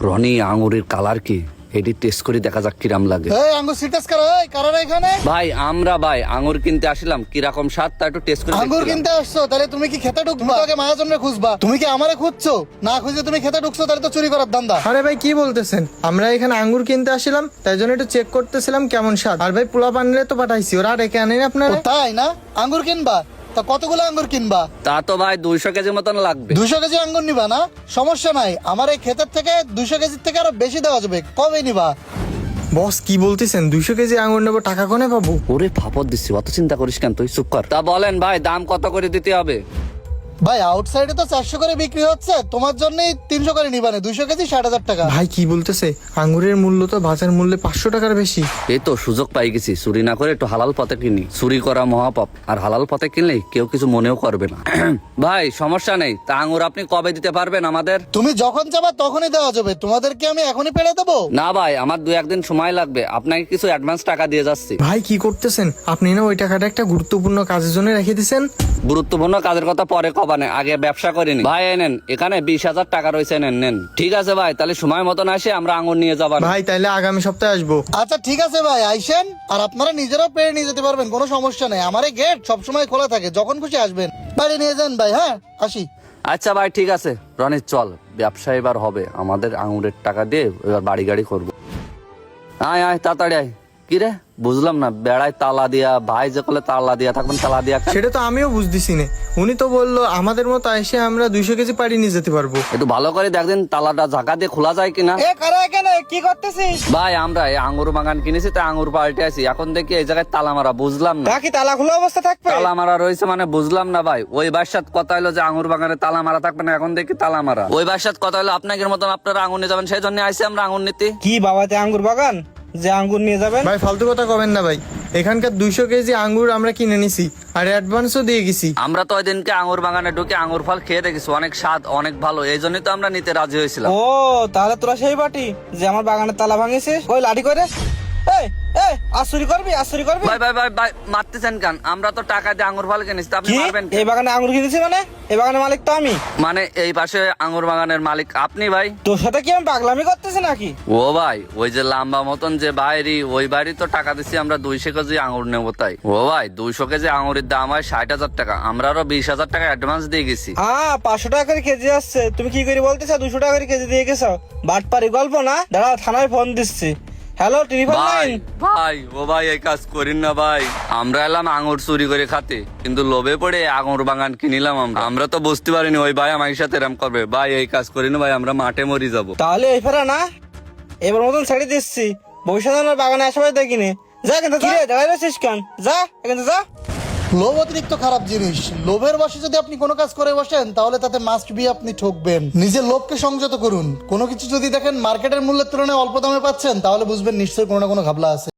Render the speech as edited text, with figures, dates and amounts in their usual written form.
রনি আঙুরের কালার কি এটি টেস্ট করে দেখা যাক কিরাম লাগে। এই আঙ্গুর সিটাস করা, এই কারারা এখানে। ভাই আমরা আঙুর কিনতে আসলাম, কিরকম স্বাদ তা একটু টেস্ট করে আঙ্গুর কিনতে আসছো, তাহলে তুমি কি খেতে ঢুকবা? আগে মায়াজনরে খুঁজবা। তুমি কি আমারে খুঁজছো? না খুঁজে তুমি খেতে ঢুকছো, তাহলে তো চুরি করার ধান্দা। আরে ভাই কি বলতেছেন? আমরা এখানে আঙ্গুর কিনতে আসছিলাম, তাই জন্য একটু চেক করতেছিলাম কেমন স্বাদ। আর ভাই পোলা পানিরে তো পাঠাইছি, ওরা রেখে আনেন আপনারা। ও তাই না? আঙ্গুর কিনবা? তা কতগুলো আঙ্গুর কিনবা? তা তো ভাই 200 কেজি মতন লাগবে। 200 কেজি আঙ্গুর নিবা না? সমস্যা নাই, আমার এই ক্ষেতের থেকে 200 কেজির থেকে আরো বেশি দেওয়া যাবে। কবে নিবা? বস কি বলতেছেন? 200 কেজি আঙ্গুর নেবো, টাকা কোনে পাবো? ওরে ফাপড় দিচ্ছি, অত চিন্তা করিস কেন, তুই চুপ কর। তা বলেন ভাই, দাম কত করে দিতে হবে? ভাই আউটসাইডে তো 400 করে বিক্রি হচ্ছে, তোমার জন্যই 300 করে নিবা না? 200 কেজি 60,000 টাকা। ভাই কি বলতেছে? আঙ্গুরের মূল্য তো বাজার মূল্যে 500 টাকার বেশি। এই তো সুযোগ পাই গেছি, চুরি না করে একটু হালাল পথে কিনি। চুরি করা মহাপাপ, আর হালাল পথে কিনলে কেউ কিছু মনেও করবে না। ভাই সমস্যা নেই, তা আঙুর আপনি কবে দিতে পারবেন আমাদের? তুমি যখন যাবা তখনই দেওয়া যাবে। তোমাদেরকে আমি এখনই পেড়ে দেবো? না ভাই, আমার 2-1 দিন সময় লাগবে, আপনাকে কিছু অ্যাডভান্স টাকা দিয়ে যাচ্ছি। ভাই কি করতেছেন আপনি? না ওই টাকাটা একটা গুরুত্বপূর্ণ কাজের জন্য রেখে দিছেন। গুরুত্বপূর্ণ কাজের কথা পরে কবানে, আগে ব্যবসা করিনি। ভাই এনেন, এখানে 20,000 টাকা রয়েছে, নেন। ঠিক আছে ভাই, তাহলে সময় মতন আসে আমরা আঙুর নিয়ে যাবো। ভাই তাইলে আগামী সপ্তাহে আসবো। আচ্ছা ঠিক আছে ভাই, আইসেন। আর আপনারা নিজেরাও পেড়ে নিয়ে যেতে পারবেন, কোনো সমস্যা নেই। আমার এই গেট সবসময় খোলা থাকে, যখন খুশি আসবেন। বাড়ি নিয়ে যান ভাই। হ্যাঁ আসি। আচ্ছা ভাই ঠিক আছে। রনি চল, ব্যবসা এবার হবে, আমাদের আঙুরের টাকা দিয়ে এবার বাড়ি গাড়ি করবো। আয় তাড়াতাড়ি আয়। কি রে বুঝলাম না, বেড়ায় তালা দিয়া, ভাই যে করলে তালা দিয়া থাকবেন, তালা দিয়া কেন? সেটা তো আমিও বুঝতেছি না। উনি তো বললো আমাদের মতো এসে আমরা 200 কেজি পাড়ি নিয়ে যেতে পারবো। একটু ভালো করে দেখদিন তালাটা ঝাঁকা দিয়ে খোলা যায় কিনা। এ কারা এখানে কি করতেছিস? ভাই আমরা এই আঙুর বাগান কিনেছি, তাই আঙুর পাল্টে আছি। এখন দেখি এই জায়গায় তালা মারা, বুঝলাম না। কি তালা খোলা অবস্থা থাকবে? তালা মারা রয়েছে মানে বুঝলাম না ভাই। ওই বাসাত কথা হলো যে আঙুর বাগানে তালা মারা থাকবে না, এখন দেখি তালা মারা। ওই বাসাত কথা হলো আপনাদের মতন আপনারা আঙুর নিয়ে যাবেন, সেই জন্য আইসি আমরা আঙুর নিতে। কি বাবাতে আঙ্গুর বাগান যে আঙ্গুর নিয়ে যাবেন? ভাই ফালতু কথা কবেন না ভাই। এখানকার 200 কেজি আঙ্গুর আমরা কিনে নিছি, আর অ্যাডভান্সও দিয়ে গেছি। আমরা তো ওই দিনকে আঙুর বাগানে ঢুকে আঙুর ফল খেয়ে দেখেছি, অনেক স্বাদ, অনেক ভালো, এই জন্যই তো আমরা নিতে রাজি হয়েছিলাম। ও তাহলে তোরা সেই পার্টি যে আমার বাগানের তালা ভাঙিছিস। ওই লাঠি করে এই এই আসুরি করবি? ভাই ভাই ভাই ভাই মারতেছেন কেন? আমরা তো টাকা দিয়ে আঙুর ফল কিনেছি, তা আপনি কি মারবেন কেন? এই বাগানে আঙ্গুর কিনেছি মানে? এই বাগানের মালিক তো আমি। মানে এই পাশে আঙুর বাগানের মালিক আপনি ভাই? তোর সাথে কি আমি পাগলামি করতেছি নাকি? ও ভাই, ওই যে লম্বা মতন যে বাইরি, ওই বাড়ি তো টাকা দিচ্ছি আমরা 200 কেজি আঙুর নেবো তাই। ও ভাই 200 কেজি আঙুরের দাম হয় 60,000 টাকা, আমরা আরো 20,000 টাকা অ্যাডভান্স দিয়ে গেছি। 500 টাকা করে কেজি আসছে, তুমি কি করে বলতেছো 200 টাকা করে কেজি দিয়ে গেছো? বাটপারি গল্প না? দাঁড়াও থানায় ফোন দিচ্ছি। হ্যালো টেলিফোন ভাই লাইন। ভাই ও ভাই এই কাজ করিন না ভাই, আমরা এলাম আঙুর চুরি করে খাতে, কিন্তু লোভে পড়ে আঙুর বাগান কিনিলাম। আমরা তো বুঝতে পারিনি ওই ভাই আমার সাথে এরম করবে। ভাই এই কাজ করিন ভাই, আমরা মাঠে মরি যাবো। তাহলে এই ফেরা না, এবার মতন ছেড়ে দিচ্ছি। ভবিষ্যতে আমার বাগানে আসাবে দেখিনি। যা কিন্তু দাঁড়াই রয়েছিস কেন? যা এখান থেকে যা। লোভ অতিরিক্ত খারাপ জিনিস। লোভের বশে যদি আপনি কোনো কাজ করে বসেন, তাহলে তাতে মাস্ট বি আপনি ঠকবেন। নিজের লোভকে সংযত করুন। কোনো কিছু যদি দেখেন মার্কেটের মূল্যের তুলনায় অল্প দামে পাচ্ছেন, তাহলে বুঝবেন নিশ্চয়ই কোনো না কোনো ঘাবলা আছে।